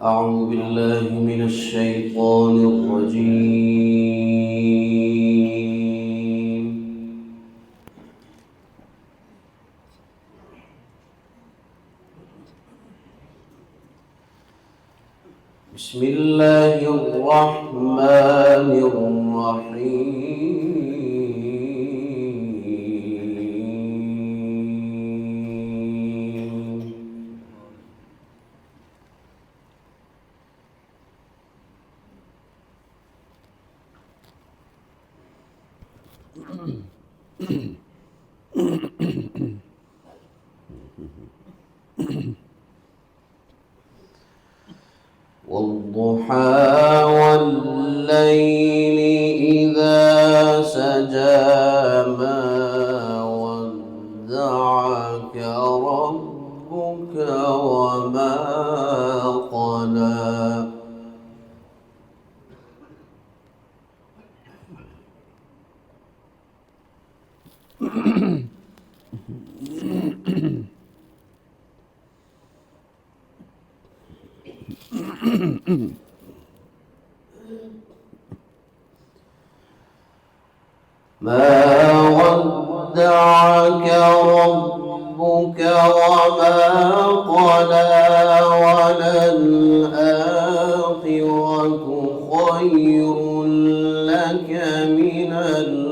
أعوذ بالله من الشيطان الرجيم. بسم الله الرحمن الرحيم. والضحى والليل إذا سجى ما ودعك ربك وما قلى ما ودعك ربك وما قلى وللآخرة خير لك من الأولى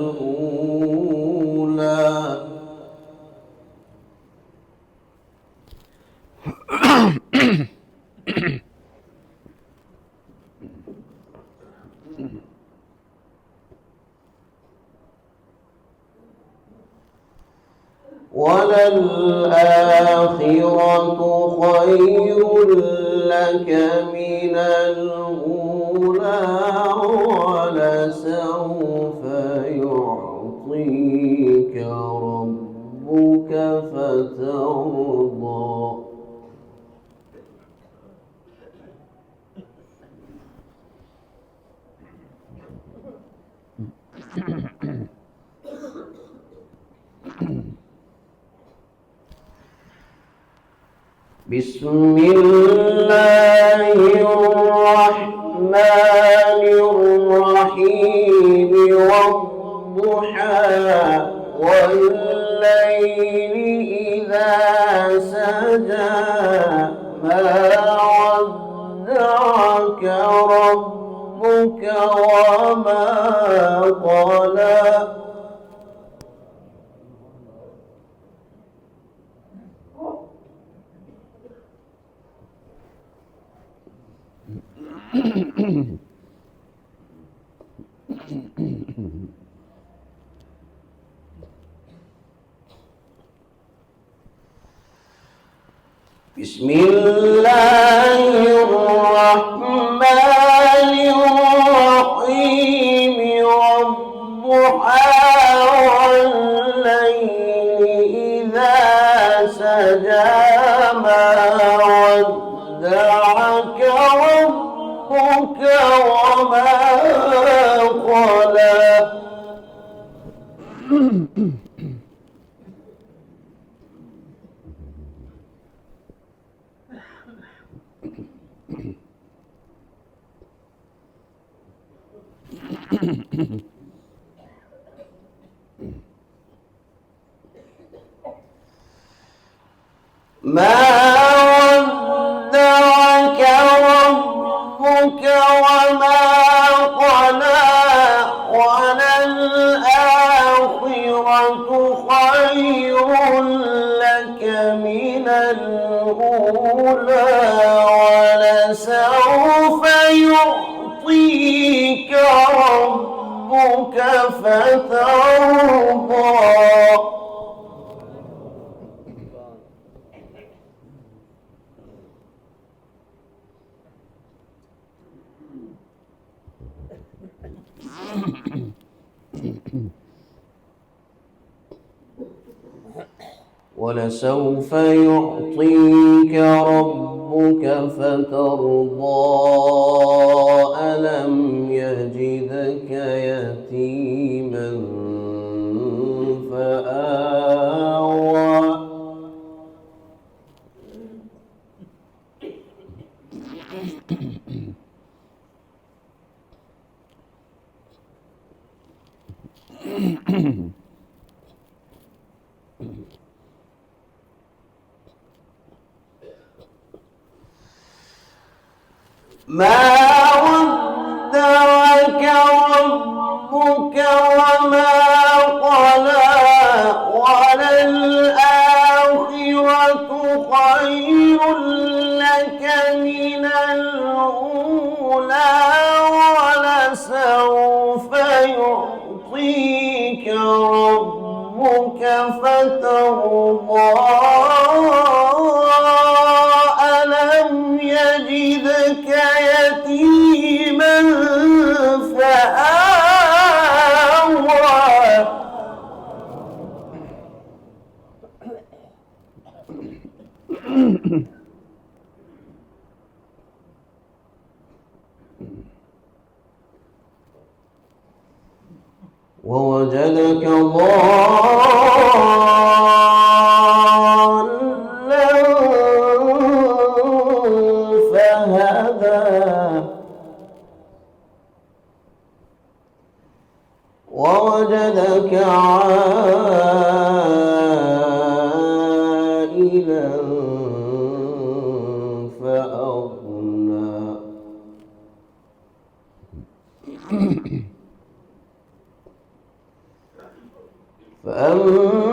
وللآخرة خير لك من الأولى ولسوف يعطيك ربك فترضى بسم الله الرحمن الرحيم والضحى والليل إذا سجى ما ودعك ربك وما قلى بسم الله الرحمن الرحيم والضحى والليل إذا سجى ما ودعك ربك وما قلى ما ودعك ربك وما قلى وللآخرة خير لك من الأولى ولسوف يعطيك ربك فترضى ولسوف يعطيك ربك فترضى ألم يجدك يتيما فآوى ما ودعك ربك وما قلى وللآخرة خير لك من الأولى ولسوف يعطيك ربك فترضى ألم يجدك يتيما فآوى ووجدك ضالا فهدى ووجدك عائلا فأغنى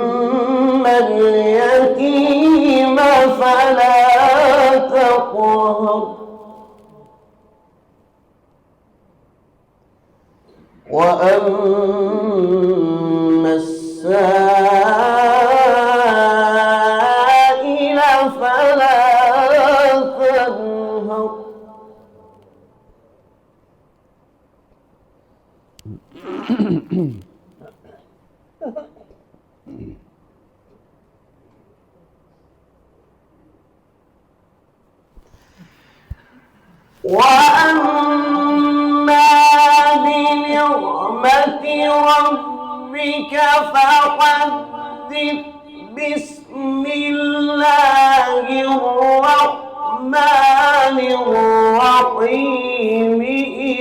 فأما اليتيم فلا تقهر وأما السائل فلا تنهر وأما بنعمة ربك فحدث بسم الله الرحمن الرحيم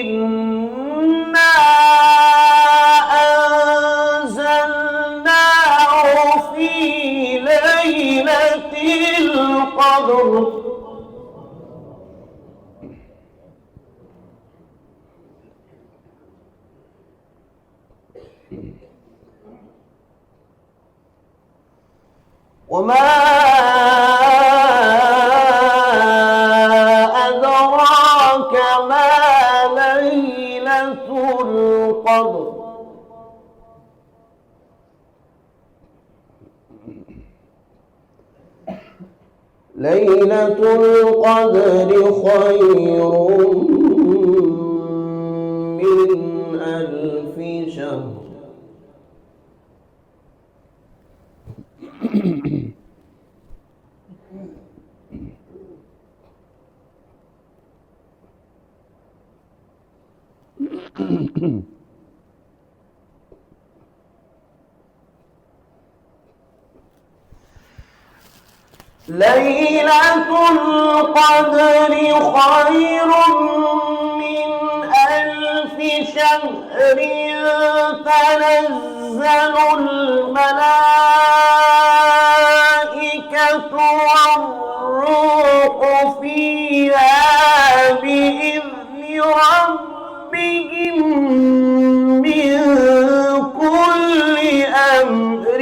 إنا أنزلناه في ليلة القدر وما أدراك ما ليلة القدر ليلة القدر خير من 1000 شهر ليلة القدر خير من 1000 شهر تنزل الملائكة والروح فيها بإذن ربهم من كل أمر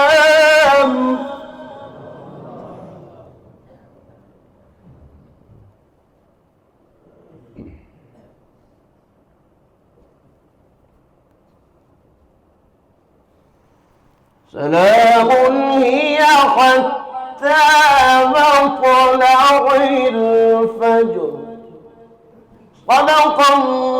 سلام سلام هي حتى مطلع الفجر صدق الله